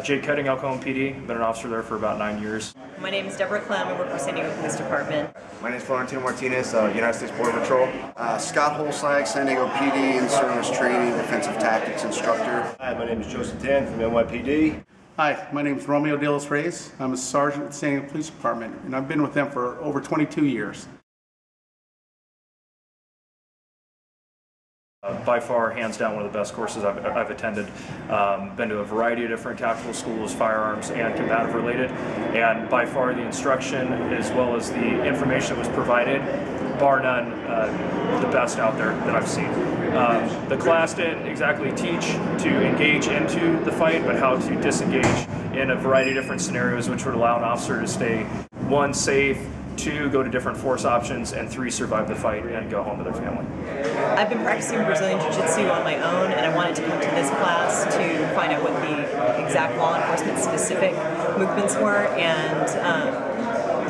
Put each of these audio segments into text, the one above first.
Jake Cutting, Alcone PD. Been an officer there for about 9 years. My name is Deborah Clem. I work for San Diego Police Department. My name is Florentino Martinez, United States Border Patrol. Scott Holslag, San Diego PD and Service Training, Defensive Tactics Instructor. Hi, my name is Joseph Tan from NYPD. Hi, my name is Romeo De Los Reyes. I'm a sergeant at the San Diego Police Department, and I've been with them for over 22 years. By far, hands down, one of the best courses I've attended. Been to a variety of different tactical schools, firearms and combative related, and by far the instruction as well as the information that was provided, bar none, the best out there that I've seen. The class didn't exactly teach to engage into the fight, but how to disengage in a variety of different scenarios, which would allow an officer to stay, 1, safe, 2, go to different force options, and 3, survive the fight and go home to their family. I've been practicing Brazilian Jiu-jitsu on my own, and I wanted to come to this class to find out what the exact law enforcement specific movements were, and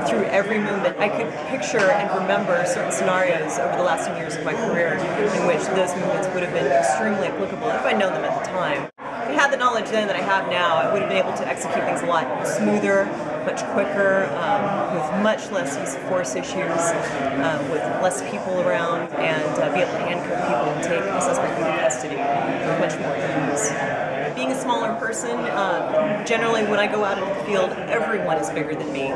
through every movement I could picture and remember certain scenarios over the last 10 years of my career in which those movements would have been extremely applicable if I'd known them at the time. If I had the knowledge then that I have now, I would have been able to execute things a lot smoother, much quicker, with much less use of force issues, with less people around, and be able to handcuff people and take a suspect into custody with much more ease. Being a smaller person, generally when I go out into the field, everyone is bigger than me.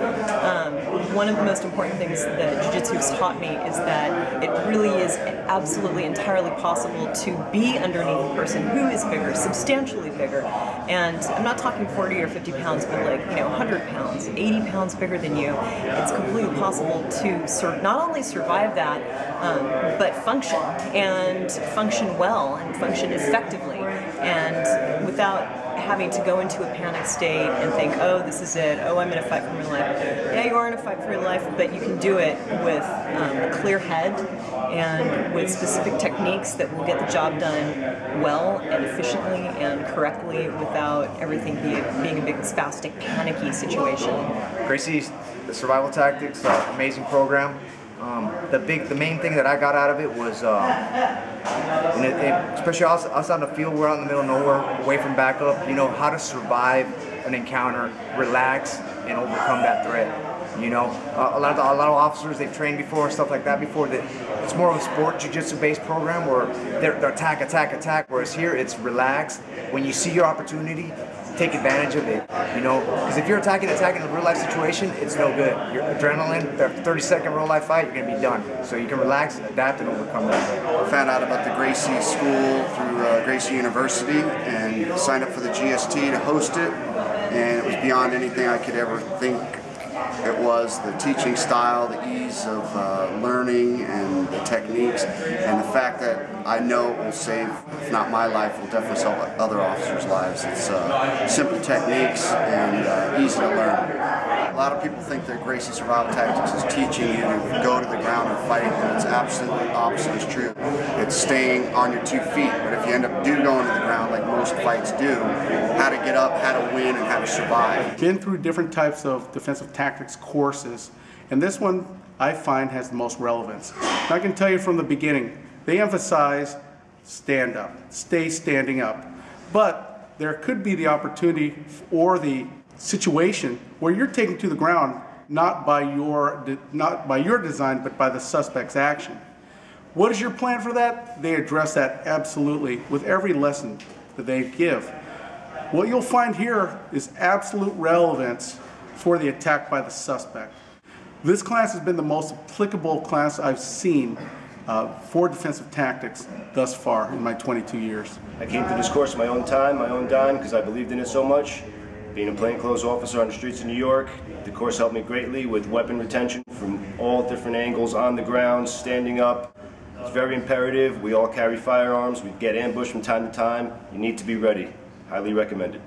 One of the most important things that Jiu-Jitsu has taught me is that it really is absolutely entirely possible to be underneath a person who is bigger, substantially bigger. And I'm not talking 40 or 50 pounds, but like, 100 pounds, 80 pounds bigger than you. It's completely possible to not only survive that, but function, and function well, and function effectively, and without having to go into a panic state and think, oh, this is it, oh, I'm in a fight for my life. Yeah, you are in a fight for your life, but you can do it with a clear head and with specific techniques that will get the job done well and efficiently and correctly without everything being a big spastic, panicky situation. Gracie's the survival tactics, amazing program. The main thing that I got out of it was, especially us on the field, we're out in the middle of nowhere, away from backup, how to survive an encounter, relax, and overcome that threat. A lot of officers, they've trained before and stuff like that before. It's more of a sport jiu-jitsu based program where they're attack, attack, attack, whereas here it's relax. When you see your opportunity, take advantage of it, because if you're attacking in a real life situation, it's no good. Your adrenaline, that 30-second real life fight, you're going to be done. So you can relax, adapt, and overcome that. I found out about the Gracie school through Gracie University and signed up for the GST to host it, and it was beyond anything I could ever think. It was the teaching style, the ease of learning, and the techniques, and the fact that I know it will save, if not my life, will definitely save other officers' lives. It's simple techniques and easy to learn. A lot of people think that Gracie Survival Tactics is teaching you to go to the ground and fight, and it's absolutely opposite is true. It's staying on your 2 feet, but if you end up going to the ground like most fights do, how to get up, how to win, and how to survive. Been through different types of defensive tactics courses, and this one I find has the most relevance. And I can tell you from the beginning, they emphasize stand up, stay standing up, but there could be the opportunity or the situation where you're taken to the ground not by your design, but by the suspect's action. What is your plan for that? They address that absolutely with every lesson that they give. What you'll find here is absolute relevance for the attack by the suspect. This class has been the most applicable class I've seen for defensive tactics thus far in my 22 years. I came to this course my own time, my own dime, because I believed in it so much. Being a plainclothes officer on the streets of New York, the course helped me greatly with weapon retention from all different angles, on the ground, standing up. It's very imperative. We all carry firearms. We get ambushed from time to time. You need to be ready. Highly recommended.